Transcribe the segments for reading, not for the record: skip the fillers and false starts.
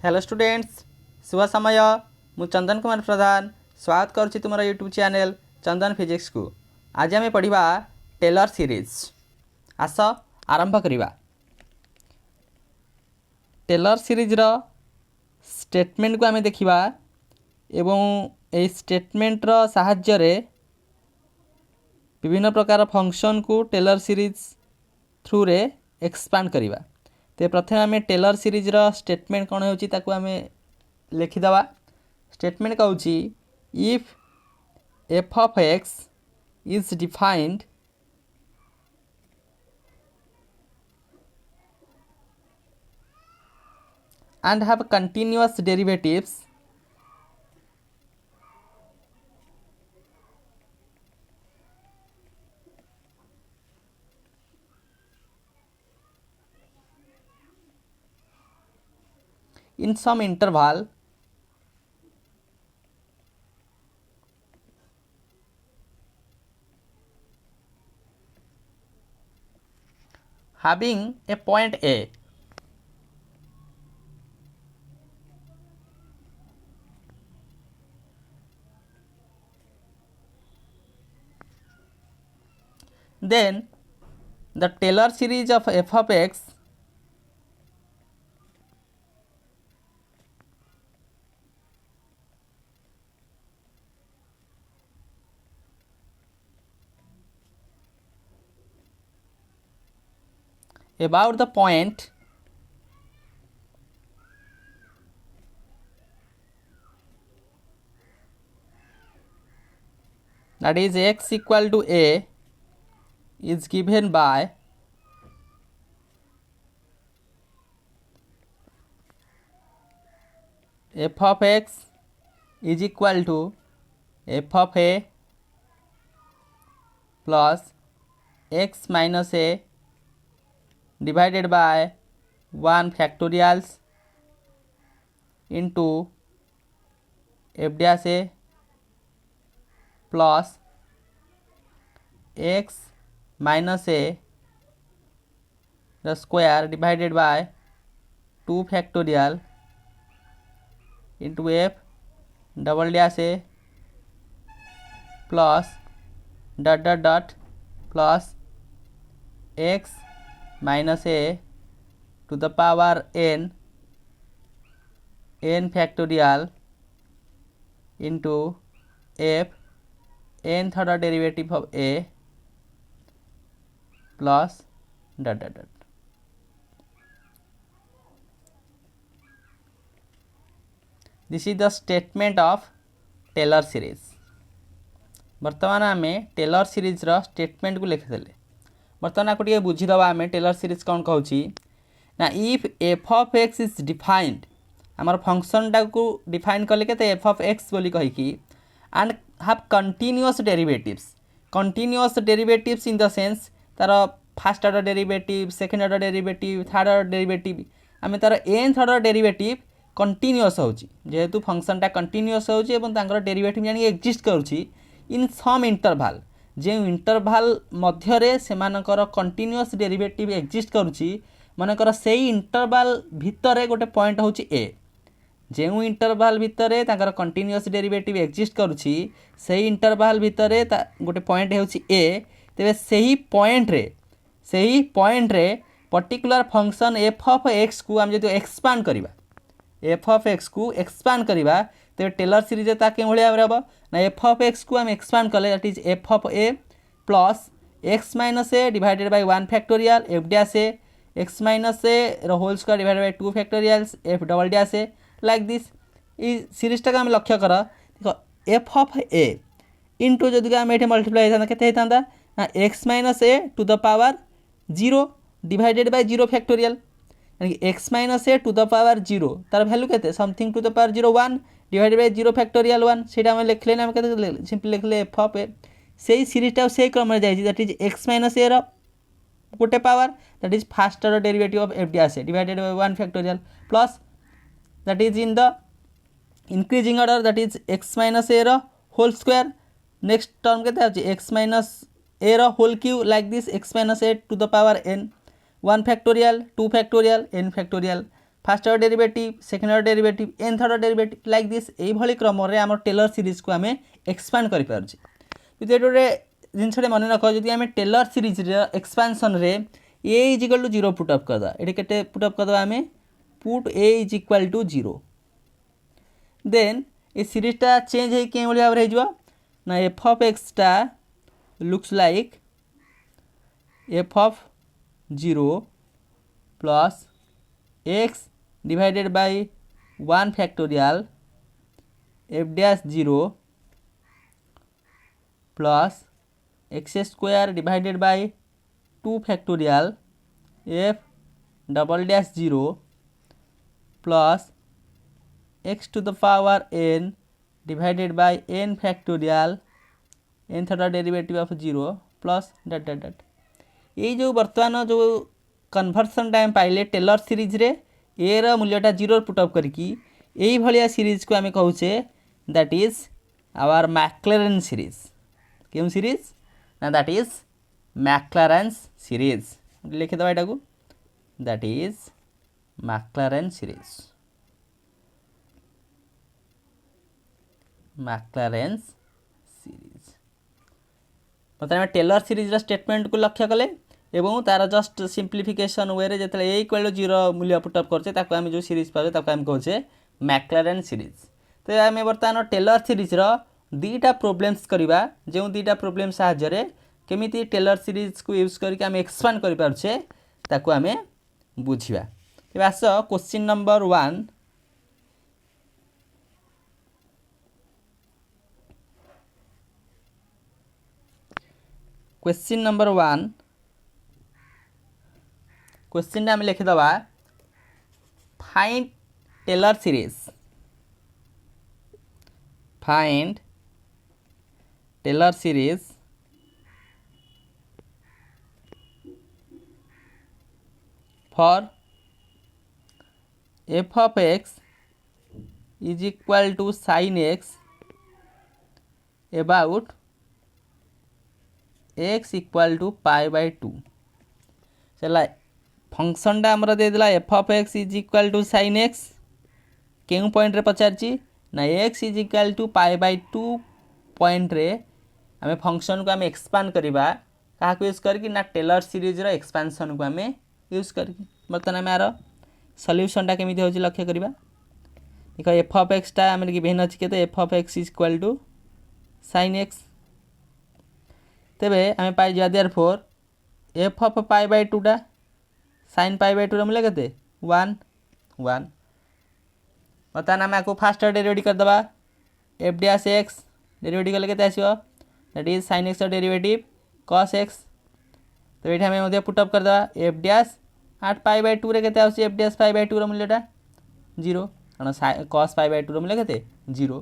Hello students, शुभ समय। मु चंदन कुमार प्रधान स्वागत करुच्ची तुम यूट्यूब चैनल चंदन फिजिक्स को। आज आम पढ़ा टेलर सीरीज। आस आरंभ करवा। टेलर सीरीज रो स्टेटमेंट को आम देखा एवं ए स्टेटमेंट रो साहाय्य रे विभिन्न प्रकार फंक्शन को टेलर सीरीज थ्रू रे एक्सपांड करवा। तो प्रथम आम टेलर सीरीज रो स्टेटमेंट कौन हो आम लिखिदवा। स्टेटमेंट कहूँ if F of x is defined and have continuous derivatives in some interval having a point A, then the Taylor series of f of x about the point that is x equal to A is given by f of x is equal to f of A plus x minus A divided by 1 factorials into f dash A plus x minus A the square divided by 2 factorial into f double dash A plus dot dot dot plus x minus A to the power n factorial into f nth order derivative of A plus dot dot dot. This is the statement of Taylor series. बर्तमान आम Taylor series रो statement को लिखिदेले। बर्तमान आपको टे बुझीदवा आम Taylor series कौन कहूँ ना if F of x is defined आमर फंक्शनटा को डिफाइन कले के एफ ऑफ एक्स बोली कहीकि and have continuous derivatives in the sense तार first order derivative second order derivative third order derivative आम तार एन्थ ऑर्डर डेरिवेटिव कंटिन्यूअस होची जेहेतु फंक्शनटा कंटिन्यूअस होची एवं तांकर डेरिवेटिव जानी एक्जिस्ट करूची इन सम इंटरवाल जो इंटरवाल मध्य सेमानकर कंटिन्यूअस डेरिवेटिव एक्जिस्ट करूची मनकर से इंटरवाल भितर गोटे पॉइंट होची ए जो इंटरवाल भितर तांकर कंटिन्यूअस डेरिवेटिव एक्जिस्ट करूची से इंटरवाल भितर गोटे पॉइंट होची ए तेबे सही पॉइंट रे particular function F of x को आम जो एक्सपांड करवा एफ ऑफ एक्स को एक्सपांड करवा तेरे टेलर सीरीज के भाव हम ना एफ ऑफ एक्स को आम एक्सपांड कले that is F of A plus X minus A divided by 1 factorial F dash A X minus A whole square divided by 2 factorials F double dash A like this सीरीजटा आम लक्ष्य कर देख F of A into जदि आम ये multiply होता के x minus A to the power 0 divided by 0 factorial x minus A to the power 0 तार भैल्यू के something to the power 0 1 divided by 0 factorial 1 से लिखले आम के सिंपली लिखले एफ ऑफ ए से सीरीजटा से क्रम that is X minus A रोटे power that is first order derivative of F dash A divided by 1 factorial plus that is in the increasing order that is X minus A whole square next term के x minus A whole cube like this X minus A to the power n 1 factorial 2 factorial n factorial first order derivative second order derivative nth order derivative like this यही क्रम रे आम Taylor series को आम expand कर पार्छे ये गोटे जिनसे मन रख जदि आम टेलर सीरीज एक्सपांशन रे a is equal to 0 put up करदा ये केते पुटअप करदा आम put a is equal to 0 then ये सीरीजटा चेंज हो कि भाव में ना एफ ऑफ एक्स टा looks like f of 0 plus x divided by 1 factorial F dash 0 plus x square divided by 2 factorial f double dash 0 plus x to the power n divided by n factorial n third derivative of 0 plus dot dot dot ये जो बर्तमान जो conversion time पाइले Taylor series रे ए रो मूल्यटा 0 put up करके यही भाया series को आम कहूचे that is our Maclaurin series क्यों सीरीज ना दैट इज मैक्लारेन सीरीज लिखिदबा एटा को that is Maclaurin series Maclaurin series बर्तमान टेलर सीरीज स्टेटमेंट को लक्ष्य कले एवं तार जस्ट सिंप्लिफिकेशन वे जो ए इक्वल टू 0 मूल्य पुटअप करते आम जो सीरीज पाचे आम कहे मैक्लारेन सीरीज तो आम बर्तमान टेलर सीरीज दीटा प्रोब्लेम्स करवा जो दीटा प्रोब्लेम साहाय्य केमी टेलर सीरीज को यूज करके आम एक्सपांड कर पार्छे ताकू आम बुझा तेज आस question number 1 question number 1 question आम लिखिदबा find Taylor series find Taylor series for F of x is equal to sine X about X equal to pi by 2 चला फंक्शन टा आमर देदेला F of x is equal to sine X क्यों point रे पचारची ना X is equal to pi by 2 point रे आम फंक्शन को आम एक्सपांड करवा क्या यूज करके ना टेलर सीरीज रो एक्सपांशन को आम यूज करके बर्तमान आम यार सल्यूशन टा केमी होची लक्ष्य करवा देख एफ ऑफ एक्स टा आम गिवन अच्छी के f of x is equal to sine x तेबे आम पाई जा therefore f of pi by 2 टा साइन पाई बाय 2 मूल्य के 1 1 बर्तमान आम आपको फास्ट डेरिवेटिव करदे एफ डैश एक्स डेरिवेटिव कले के आसो that is sine x derivative cos x तो ये आम पुटअप करदे एफ डैश 8 पाई बाय 2 रे के एफ डैश पाई बाय 2 रो मूल्यटा 0 कारण कॉस पाई बाय 2 रो मूल्य के 0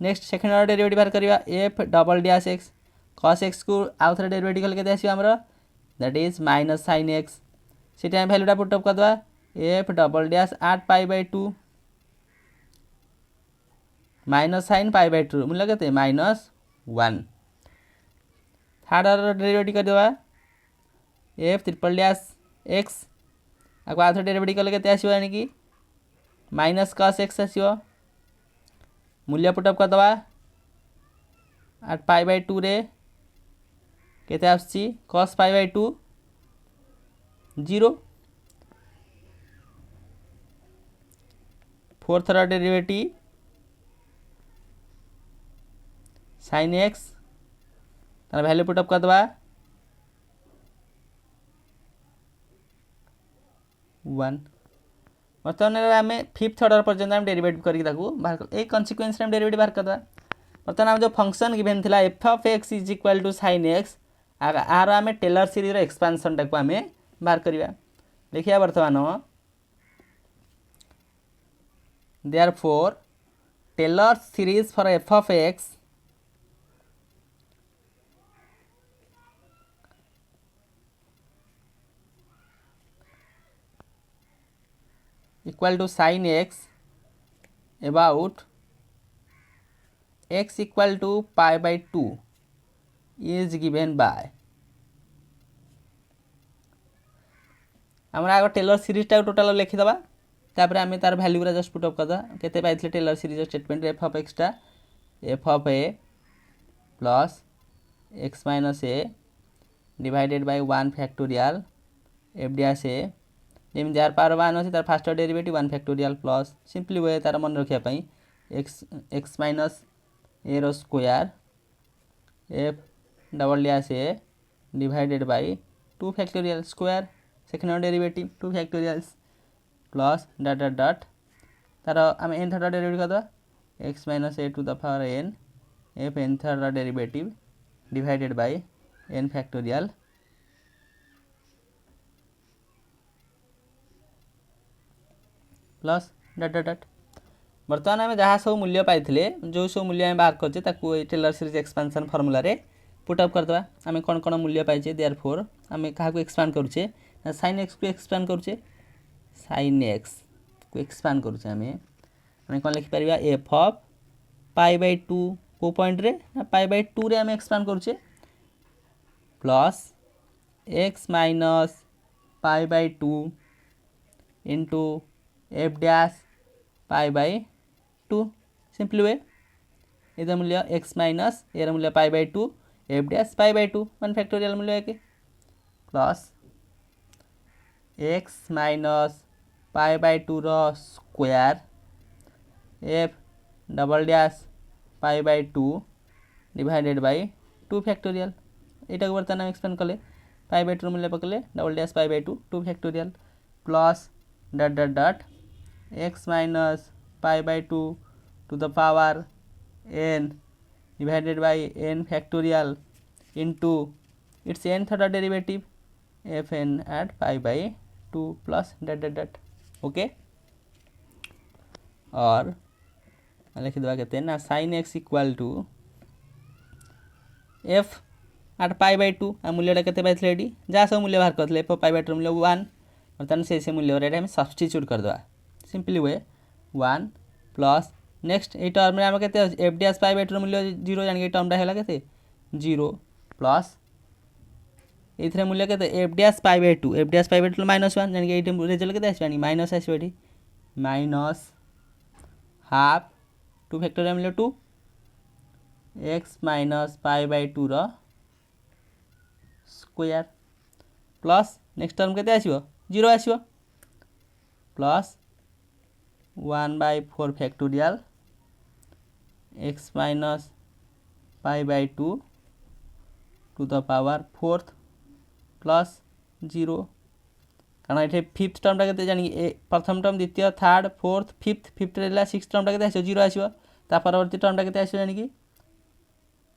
नेक्स्ट सेकेंड ऑर्डर डेरिवेटिव बाहर करवा F double dash x cos x को आउ थे डेरिवेटिव कले के आसो आमर that is minus sine x से भैल्यूटा पुटअप करदे F double dash 8 pi by 2 minus sine pi by 2 मूल्य के माइनस 1 थर्ड ऑर्डर डेरिवेटिव करदे एफ ट्रिपल डैश एक्स आपको आउ थे डेरिवेटिव कले के आसो यानी माइनस कॉस एक्स आसो मूल्य पुटअप करदे 8 पाई बाय 2 रे केते आसछि cos pi by 2 0 fourth order derivative sin x तार वैल्यू पुटअप कर दबा 1 बर्तमान आम फिफ्थ ऑर्डर पर्यंत आम डेरिवेटिव करके बाहर कर एक कन्सिक्वेंस आम डेरिवेटिव बाहर करदे बर्तमान आम जो फंक्शन गिवन थिला F of x is equal to sine X आर आम टेलर सीरीज एक्सपांशन टाक आम बाहर करवा देखिए बर्तमान therefore Taylor series for F of X equal to sine X about x equal to pi by 2 is given by हमरा आगे टेलर सीरीज टा टोटल लिखिदबा तापर आम तार भैल्यू गुरा जस्ट पुटअप करदा केते पाइथिले Taylor series statement F of x टा F of A plus X minus A divided by 1 factorial F dash A जेम जार पावर 1 अछि तार first derivative 1 factorial plus simply वे तार मन रखिया पई एक्स माइनस ए रो square F double dash A divided by 2 factorial square second derivative 2 factorials plus dot dot dot तार आम एन थर्ड डेरिवेटिव करदा X minus A to the power N F N third derivative divided by n factorial plus dot dot dot बर्तमान आम जहाँ सब मूल्य पाइथिले जो सब मूल्य आम बाहर करछे ताकू टेलर सीरीज एक्सपेंशन फार्मूला रे पुटअप करदवा आम कौन कौन मूल्य पाइछे देयरफॉर आम क्या एक्सपांड करूचे ना sin x को एक्सपांड करूचे sin x को एक्सपांड करूचे आम कौन लिखि परिबा f ऑफ पाई बाय 2 को पॉइंट रे ना पाई बाय 2 रे आम एक्सपांड करूचे plus x minus pi by 2 into f dash pi by 2 simply वे इधर मूल्य x माइनस ए मूल्य pi by 2 F dash pi by 2 one factorial मूल्य के plus X minus pi by 2 रो square F double dash pi by 2 divided by 2 factorial एटा को बर्तमान एक्सपेंड कले पाई बाय 2 मूल्य पकले double dash pi by 2 2 factorial plus dot dot dot x minus pi by 2 to the power n divided by n factorial into its n third derivative fn at pi by 2 plus dot dot dot okay और लिख दवा कहते ना sin x equal to f at pi by 2 आ मूल्यटा केते पाइथले AD जा सब मूल्य बाहर करथले f pi by 2 मूल्य 1 बर्तमान से मूल्य रे हम सब्स्टिट्यूट कर दवा सिंपली वे 1 प्लस नेक्स्ट ये टर्म में आम के एफ डैश पाई बाय 2 मूल्य 0 जान टर्मटा है के 0 प्लस ये मूल्य के F dash pi by 2 F dash pi by 2 minus 1 जान ये रिजल्ट के आसवानी माइनस आसवाटी माइनस हाफ 2 फैक्टोरियल मूल्य 2 एक्स माइनस पाई बाय 2 रो स्क्वायर प्लस नेक्स्ट टर्म के आसो 0 आसो plus 1 by 4 factorial x minus pi by 2 to the power 4th plus 0 कारण ये फिफ्थ टर्मटा के जानी प्रथम टर्म द्वितीय थर्ड फोर्थ फिफ्थ रहा सिक्स टर्मटा के आसो 0 आसो ता परवर्ती टर्मटा के आसो जानी कि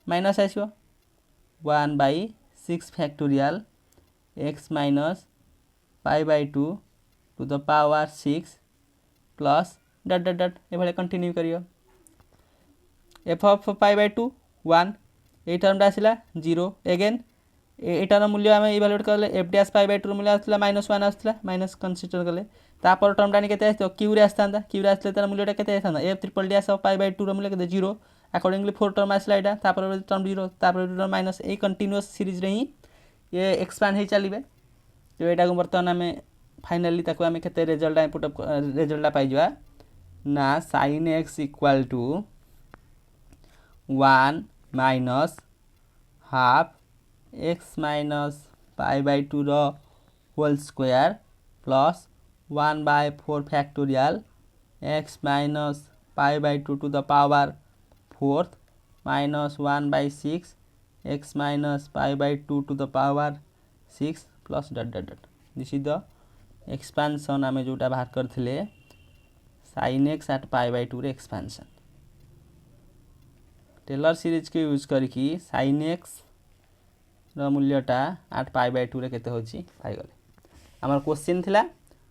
माइनस आसो 1 by 6 factorial x minus pi by 2 to the power 6 plus dot dot dot ये कंटिन्यू करियो एफ ऑफ पाई बाय 2 1 ये टर्मटा आसला 0 एगेन एटार मूल्य आम इवालुएट कले एफ डैश पाई बाय 2 मूल्य आसला -1 आसला माइनस कनसिडर कले तापर टर्मटा नि केते आसतो क्यू रे आस्तांदा क्यू रे आसले तार मूल्यटा केते आसतांदा F triple dash of pi by 2 रो मूल्य केते 0 अकॉर्डिंगली 4 टर्म आसला एटा तापर टर्म 0 तापर टर्म माइनस ए कंटीन्यूअस सीरीज रे ही ये एक्सपांड हे चलीबे तो एटा को बर्तमान आम फाइनली ताको आम केते रिजल्ट आ पुट अप रिजल्ट पाई जवा ना sin x equal to 1 minus half x minus pi by 2 रो whole square plus 1 by 4 factorial x minus pi by 2 to the power 4th minus 1 by 6 x minus pi by 2 to the power 6 plus dot dot dot this is the expansion आम जोटा बाहर करथिले sin x at pi by 2 रे expansion Taylor series के use करके sin x रो मूल्यटा at pi by 2 रे केते होची पाई गले हमर क्वेश्चन थिला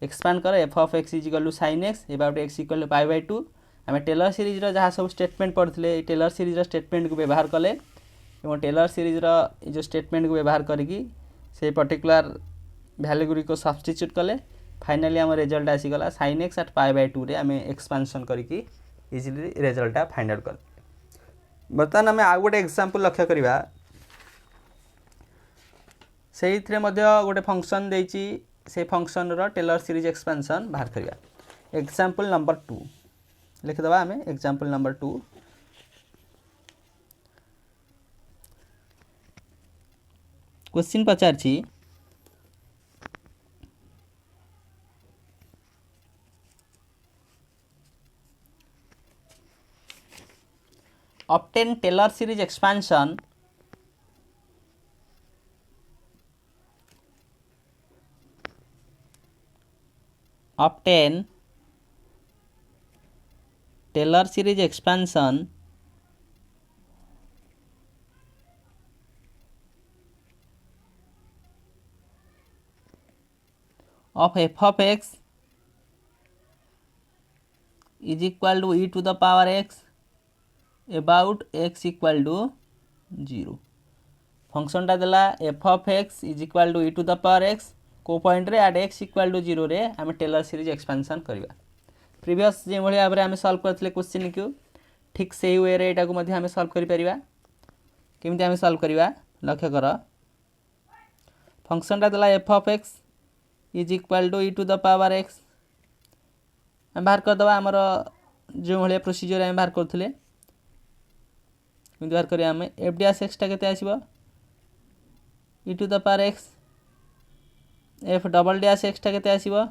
एक्सपांड कर f of x equal to sin x about x equal to pi by 2 आम टेलर सीरीज रो जहाँ सब स्टेटमेंट पढ़थिले टेलर सीरीज रो स्टेटमेंट को व्यवहार कले एवं टेलर सीरीज रो जो स्टेटमेंट को व्यवहार करके से पर्टिकुलर वैल्यू गुरी को सब्स्टिट्यूट कले फाइनली आम रिजल्ट आसीगला sin x at pi by 2 रे आम एक्सपेंशन करके इजिली रिजल्ट फाइंड आउट कर बर्तमान आम आउ गोटे एग्जांपल लक्ष्य करवा से गोटे फंक्शन देछि से फंक्शन रो टेलर सीरीज एक्सपेंशन बाहर करवा एग्जाम्पल नंबर 2 लिखिदेवा आम example number 2 question Pachar obtain Taylor series expansion obtain Taylor series expansion of f of x is equal to e to the power x about x equal to 0 function टा देला f of x is equal to e to the power x को point रे at x equal to 0 रे आम Taylor series expansion करवा previous जो भाव में आम सॉल्व करते क्वेश्चन को ठीक से वे रे एटा को मध्य आम सॉल्व कर परिबा केमिति आम सॉल्व करवा लक्ष्य कर फंक्शन टा देला f of x is equal to e to the power x आम बाहर करदे आमर जो भाया प्रोसीजर आम बाहर करते बाहर करें आम एफ डैश एक्सटा के आसो e to the power x F double dash एक्सटा के आसो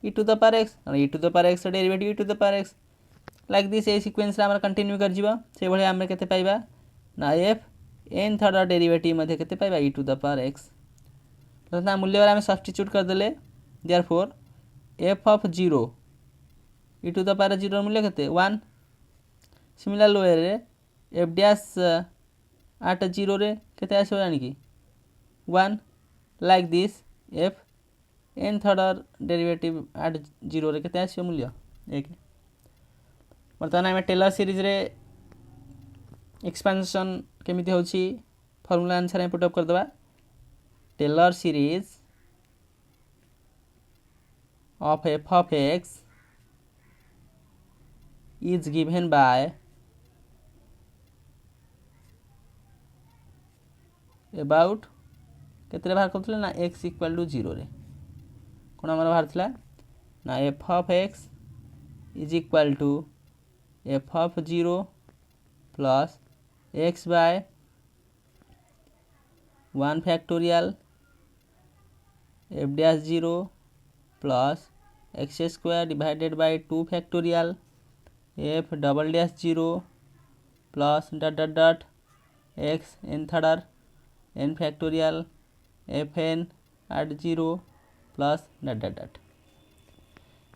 e to the power x e to the power x derivative e to the power x like this A sequence आम कंटिन्यू कर से भाया आम के पाइबा ना एफ एन थर्ड डेरिवेटिव मध्य के पाइबा e to the power x ना मूल्य आम सब्स्टिट्यूट करदे therefore F of 0 e to the power 0 मूल्य के 1 सिमिलर वे रे एफ डैश आट 0 रे केते आसो जानि कि 1 like this F N third derivative at 0 रे केते आसो मूल्य 1 बर्तमान आम टेलर सीरीज रे एक्सपेंशन केमिति होछि फार्मूला आंसर पुट अप कर दबा Taylor series of f of x is given by about केतरे बाहर करथले ना x equal to 0 रे कोन हमर बाहर थला ना f of x is equal to f of 0 plus x by 1 factorial f dash 0 plus x square divided by 2 factorial f double dash 0 plus dot dot dot x n third n factorial f n at 0 plus dot dot dot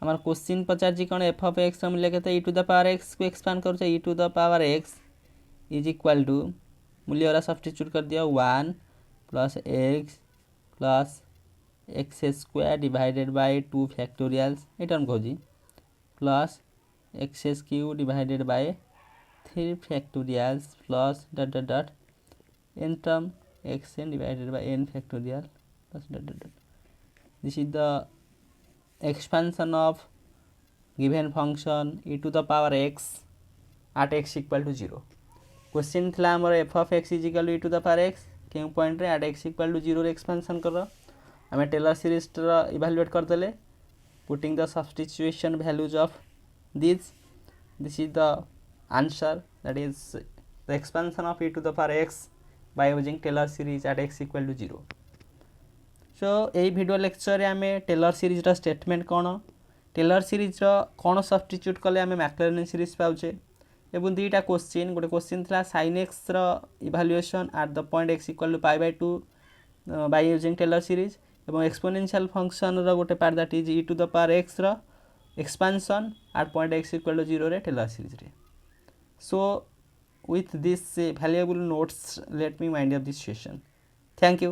हमार question पचार जी कौन F of x मूल्य के e to the power x को expand कर e to the power x is equal to मूल्य वाला substitute कर दिया 1 plus x plus x square divided by 2 factorials ये टर्म कहूँ plus x cube divided by 3 factorials plus dot dot dot n term xn divided by n factorial plus dot dot dot. This is the expansion of given function e to the power x at x equal to 0. Question थला हमर f of x is equal to e to the power x के point रे at x equal to 0 रे expansion कर आम Taylor series evaluate करदे putting the substitution values of this is the answer that is the expansion of e to the power x by using Taylor series at x equal to 0. So यही video lecture रे आमे Taylor series रा statement कौन Taylor series रा कौन substitute कले आमे Maclaurin series पाउचे एवं दुईटा क्वेश्चन गोटे क्वेश्चन था sin x रा evaluation at the point x equal to pi/2 by using Taylor series एवं एक्सपोनेंशियल फंक्शन रो गोटे part that is e to the power x रो expansion at point x equal to 0 रे Taylor series रे. सो with this valuable notes let me wind up this session. Thank you.